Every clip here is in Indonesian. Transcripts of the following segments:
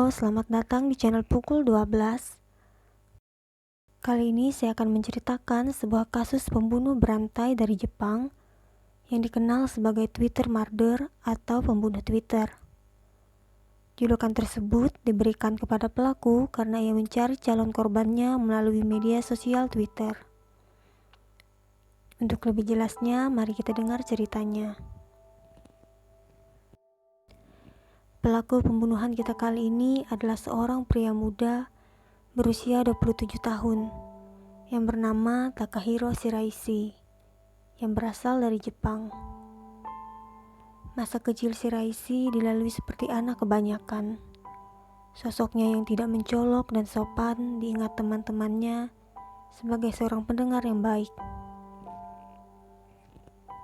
Halo, selamat datang di channel Pukul 12. Kali ini saya akan menceritakan sebuah kasus pembunuh berantai dari Jepang yang dikenal sebagai Twitter murder atau pembunuh Twitter. Julukan tersebut diberikan kepada pelaku karena ia mencari calon korbannya melalui media sosial Twitter. Untuk lebih jelasnya, mari kita dengar ceritanya. Pelaku pembunuhan kita kali ini adalah seorang pria muda berusia 27 tahun yang bernama Takahiro Shiraishi yang berasal dari Jepang. Masa kecil Shiraishi dilalui seperti anak kebanyakan. Sosoknya yang tidak mencolok dan sopan diingat teman-temannya sebagai seorang pendengar yang baik.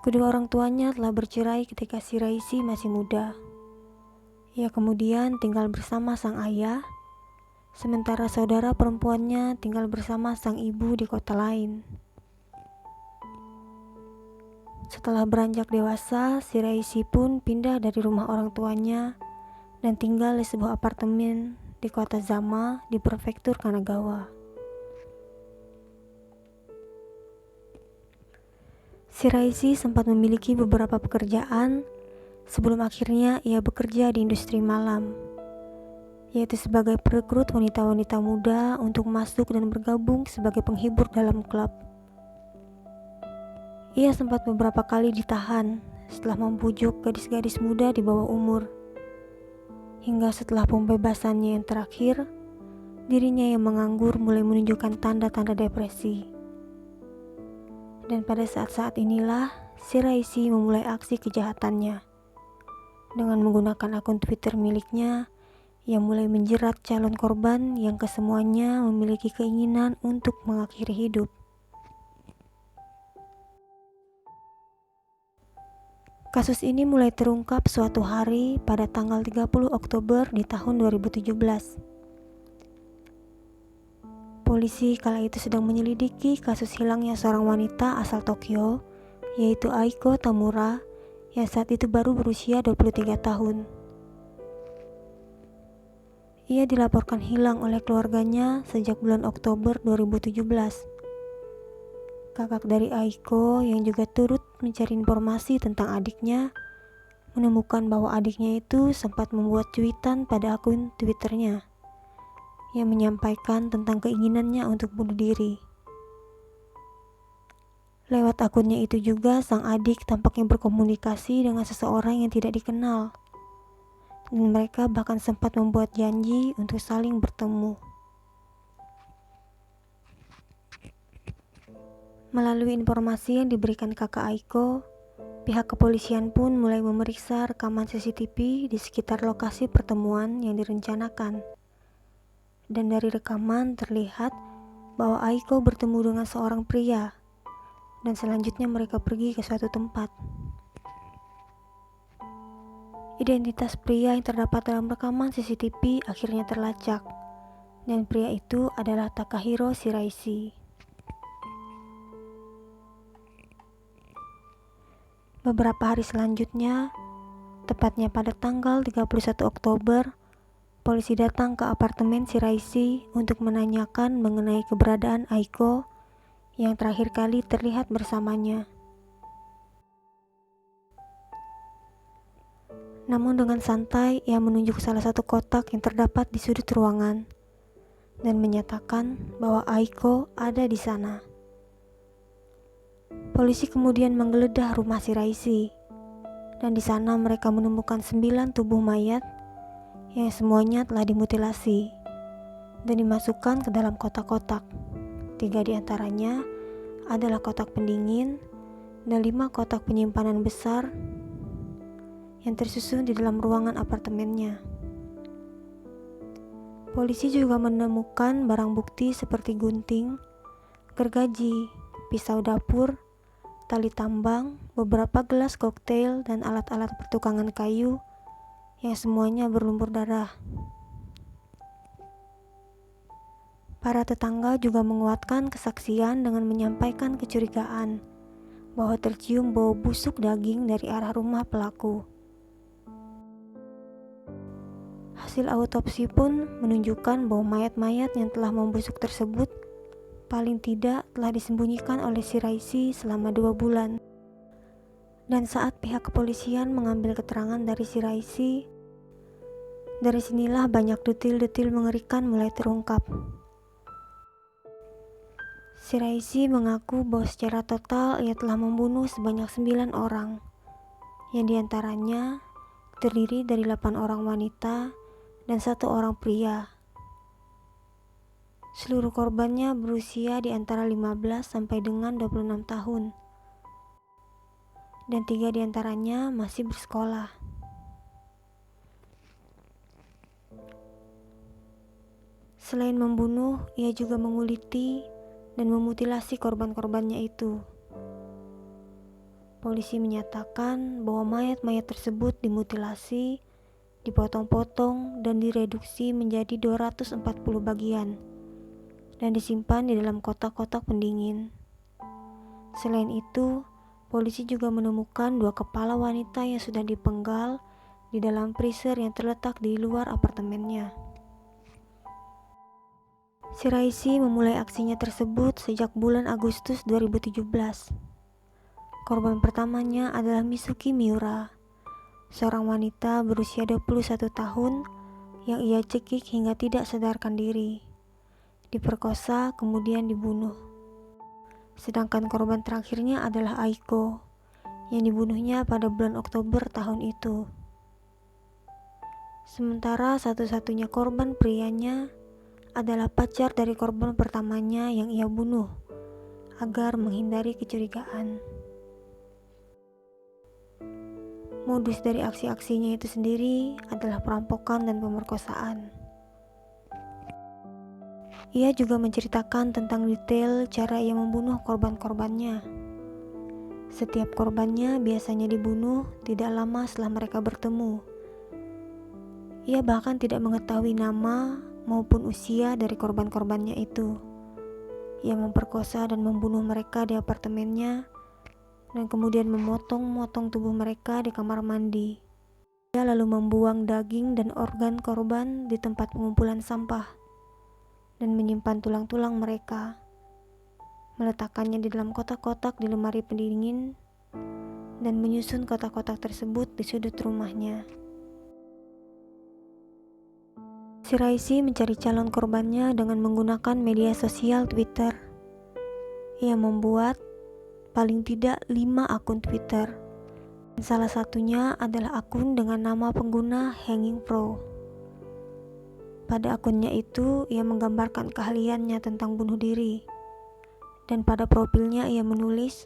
Kedua orang tuanya telah bercerai ketika Shiraishi masih muda. Ia kemudian tinggal bersama sang ayah, sementara saudara perempuannya tinggal bersama sang ibu di kota lain. Setelah beranjak dewasa, Shiraishi pun pindah dari rumah orang tuanya dan tinggal di sebuah apartemen di kota Zama di prefektur Kanagawa. Shiraishi sempat memiliki beberapa pekerjaan sebelum akhirnya ia bekerja di industri malam, yaitu sebagai perekrut wanita-wanita muda untuk masuk dan bergabung sebagai penghibur dalam klub. Ia sempat beberapa kali ditahan setelah membujuk gadis-gadis muda di bawah umur. Hingga setelah pembebasannya yang terakhir, dirinya yang menganggur mulai menunjukkan tanda-tanda depresi. Dan pada saat-saat inilah Shiraishi memulai aksi kejahatannya. Dengan menggunakan akun Twitter miliknya, ia mulai menjerat calon korban yang kesemuanya memiliki keinginan untuk mengakhiri hidup. Kasus ini mulai terungkap suatu hari pada tanggal 30 Oktober di tahun 2017. Polisi kala itu sedang menyelidiki kasus hilangnya seorang wanita asal Tokyo, yaitu Aiko Tamura, yang saat itu baru berusia 23 tahun. Ia dilaporkan hilang oleh keluarganya sejak bulan Oktober 2017. Kakak dari Aiko yang juga turut mencari informasi tentang adiknya menemukan bahwa adiknya itu sempat membuat cuitan pada akun Twitternya yang menyampaikan tentang keinginannya untuk bunuh diri. Lewat akunnya itu juga sang adik tampaknya berkomunikasi dengan seseorang yang tidak dikenal. Dan mereka bahkan sempat membuat janji untuk saling bertemu. Melalui informasi yang diberikan kakak Aiko, pihak kepolisian pun mulai memeriksa rekaman CCTV di sekitar lokasi pertemuan yang direncanakan. Dan dari rekaman terlihat bahwa Aiko bertemu dengan seorang pria, dan selanjutnya mereka pergi ke suatu tempat. Identitas pria yang terdapat dalam rekaman CCTV akhirnya terlacak, dan pria itu adalah Takahiro Shiraishi. Beberapa hari selanjutnya, tepatnya pada tanggal 31 Oktober, polisi datang ke apartemen Shiraishi untuk menanyakan mengenai keberadaan Aiko yang terakhir kali terlihat bersamanya. Namun dengan santai ia menunjuk salah satu kotak yang terdapat di sudut ruangan dan menyatakan bahwa Aiko ada di sana. Polisi kemudian menggeledah rumah Shiraishi dan di sana mereka menemukan 9 tubuh mayat yang semuanya telah dimutilasi dan dimasukkan ke dalam kotak-kotak. 3 di antaranya adalah kotak pendingin dan 5 kotak penyimpanan besar yang tersusun di dalam ruangan apartemennya. Polisi juga menemukan barang bukti seperti gunting, gergaji, pisau dapur, tali tambang, beberapa gelas koktail, dan alat-alat pertukangan kayu yang semuanya berlumpur darah. Para tetangga juga menguatkan kesaksian dengan menyampaikan kecurigaan bahwa tercium bau busuk daging dari arah rumah pelaku. Hasil autopsi pun menunjukkan bahwa mayat-mayat yang telah membusuk tersebut paling tidak telah disembunyikan oleh si Raisi selama 2 bulan. Dan saat pihak kepolisian mengambil keterangan dari si Raisi, dari sinilah banyak detil-detil mengerikan mulai terungkap. Si Raisi mengaku bahwa secara total ia telah membunuh sebanyak 9 orang, yang diantaranya terdiri dari 8 orang wanita dan 1 orang pria. Seluruh korbannya berusia di antara 15 sampai dengan 26 tahun. Dan 3 diantaranya masih bersekolah. Selain membunuh, ia juga menguliti dan memutilasi korban-korbannya itu. Polisi menyatakan bahwa mayat-mayat tersebut dimutilasi, dipotong-potong dan direduksi menjadi 240 bagian dan disimpan di dalam kotak-kotak pendingin. Selain itu, polisi juga menemukan 2 kepala wanita yang sudah dipenggal di dalam freezer yang terletak di luar apartemennya. Si Raisi memulai aksinya tersebut sejak bulan Agustus 2017. Korban pertamanya adalah Mitsuki Miura, seorang wanita berusia 21 tahun yang ia cekik hingga tidak sadarkan diri, diperkosa kemudian dibunuh. Sedangkan korban terakhirnya adalah Aiko, yang dibunuhnya pada bulan Oktober tahun itu. Sementara satu-satunya korban prianya adalah pacar dari korban pertamanya yang ia bunuh agar menghindari kecurigaan. Modus dari aksi-aksinya itu sendiri adalah perampokan dan pemerkosaan. Ia juga menceritakan tentang detail cara ia membunuh korban-korbannya. Setiap korbannya biasanya dibunuh tidak lama setelah mereka bertemu. Ia bahkan tidak mengetahui nama maupun usia dari korban-korbannya itu. Ia memperkosa dan membunuh mereka di apartemennya dan kemudian memotong-motong tubuh mereka di kamar mandi. Ia lalu membuang daging dan organ korban di tempat pengumpulan sampah dan menyimpan tulang-tulang mereka, meletakkannya di dalam kotak-kotak di lemari pendingin dan menyusun kotak-kotak tersebut di sudut rumahnya. Si Raisi mencari calon korbannya dengan menggunakan media sosial Twitter. Ia membuat paling tidak 5 akun Twitter. Dan salah satunya adalah akun dengan nama pengguna Hanging Pro. Pada akunnya itu, ia menggambarkan keahliannya tentang bunuh diri. Dan pada profilnya ia menulis,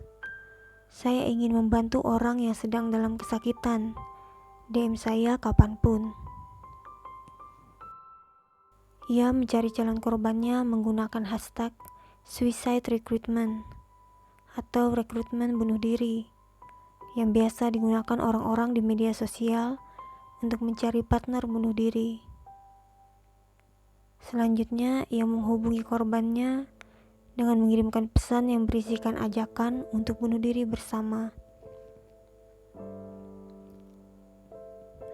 "Saya ingin membantu orang yang sedang dalam kesakitan. DM saya kapanpun." Ia mencari calon korbannya menggunakan hashtag suicide recruitment atau rekrutmen bunuh diri yang biasa digunakan orang-orang di media sosial untuk mencari partner bunuh diri. Selanjutnya, ia menghubungi korbannya dengan mengirimkan pesan yang berisikan ajakan untuk bunuh diri bersama.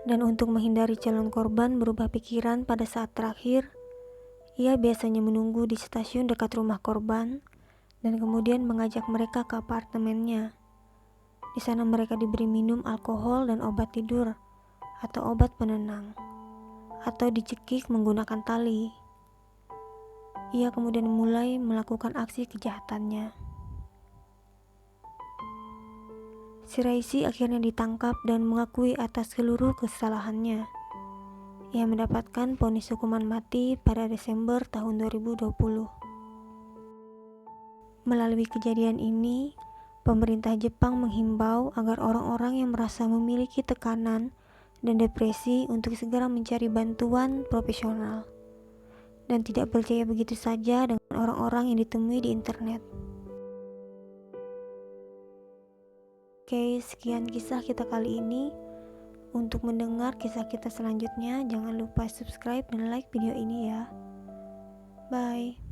Dan untuk menghindari calon korban berubah pikiran pada saat terakhir, ia biasanya menunggu di stasiun dekat rumah korban dan kemudian mengajak mereka ke apartemennya. Di sana mereka diberi minum alkohol dan obat tidur atau obat penenang, atau dicekik menggunakan tali. Ia kemudian mulai melakukan aksi kejahatannya. Si Raisi akhirnya ditangkap dan mengakui atas seluruh kesalahannya. Ia mendapatkan vonis hukuman mati pada Desember tahun 2020. Melalui kejadian ini, pemerintah Jepang menghimbau agar orang-orang yang merasa memiliki tekanan dan depresi untuk segera mencari bantuan profesional dan tidak percaya begitu saja dengan orang-orang yang ditemui di internet. Oke, sekian kisah kita kali ini. Untuk mendengar kisah kita selanjutnya, jangan lupa subscribe dan like video ini ya. Bye.